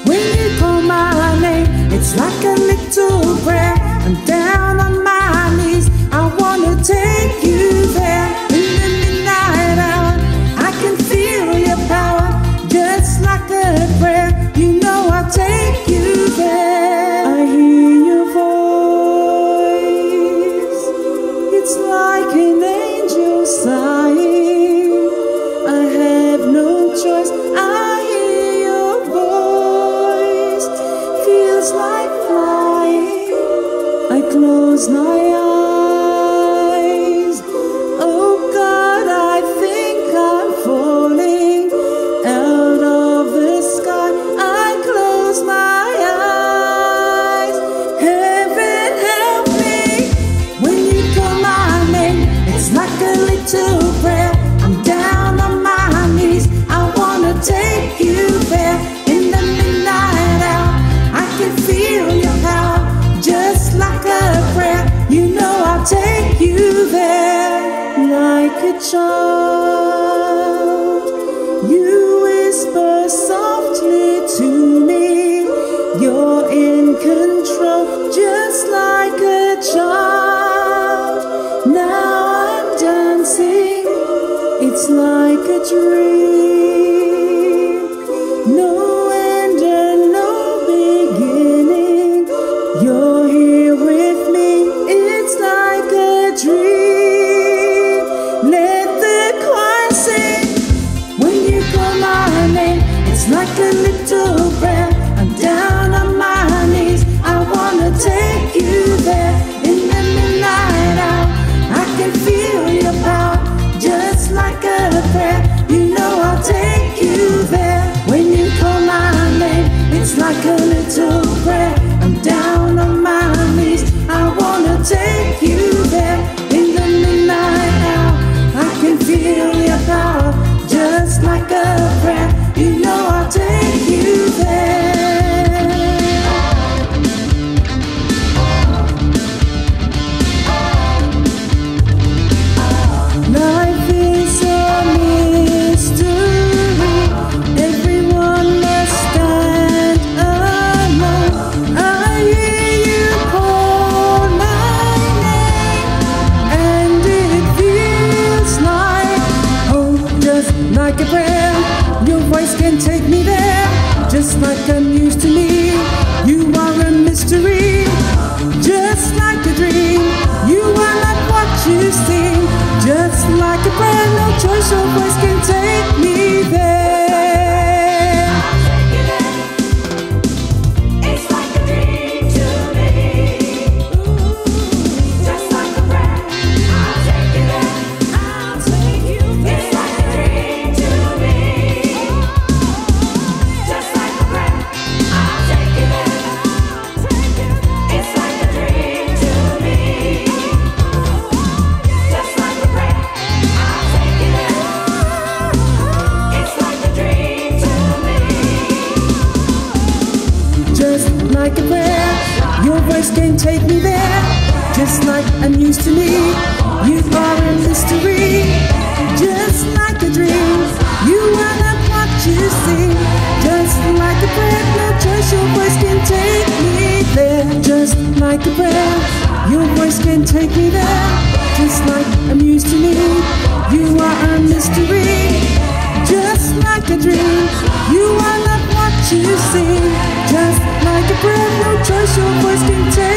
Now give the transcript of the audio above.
When you call my name, it's like a little prayer. I'm down on my knees, I wanna take you there. In the midnight hour, I can feel your power, just like a prayer. You know I'll take you there. I hear your voice, it's like an angel sighing. I have no choice, I hear your voice, feels like flying. I close my eyes, oh God, I think I'm falling out of the sky. I close my eyes, heaven help me. When you call my name, it's like a little prayer. I'm down on my knees, I wanna take you there. In the midnight hour, I can feel your power, just like a prayer. You know I'll take you there. Like a child, you whisper softly to me. You're in control, just like a child. Now I'm dancing, it's like a dream. No end and no beginning. You're here with me, it's like a dream. Let the choir sing. When you call my name, it's like a little prayer. I'm down on my knees, I wanna take you there. In the midnight hour, I can feel your power, just like a prayer. You know I'll take you there. When you call my name, it's like a little prayer. I'm down on my knees, I wanna take you there. In the midnight hour, I can feel your power, just like a prayer. You know I'll take you there. Life is a mystery, everyone must stand alone. I hear you call my name, and it feels like home, just like a prayer. Your voice can take me there, just like I'm used to me. You are a mystery, just like a dream. You are not what you seem, just like a prayer. No choice, your voice can take me there. It's like a dream to me. Just like a prayer, I'll take you there. I'll take you there. It's like a dream to me. Just like a prayer, I'll take you there. It's like a dream to me. Just like a prayer, I'll take you there. It's like a dream to me. Just like a prayer, your voice can take me there. Just like I'm used to me, you are a mystery. Just like a dream, you are not what you seem. Just like a prayer, no choice, your voice can take me there. Just like a prayer, your voice can take me there. Just like I'm used to me, you are a mystery. Just like a dream, you are not what you seem. Just like a prayer, no choice, your voice can take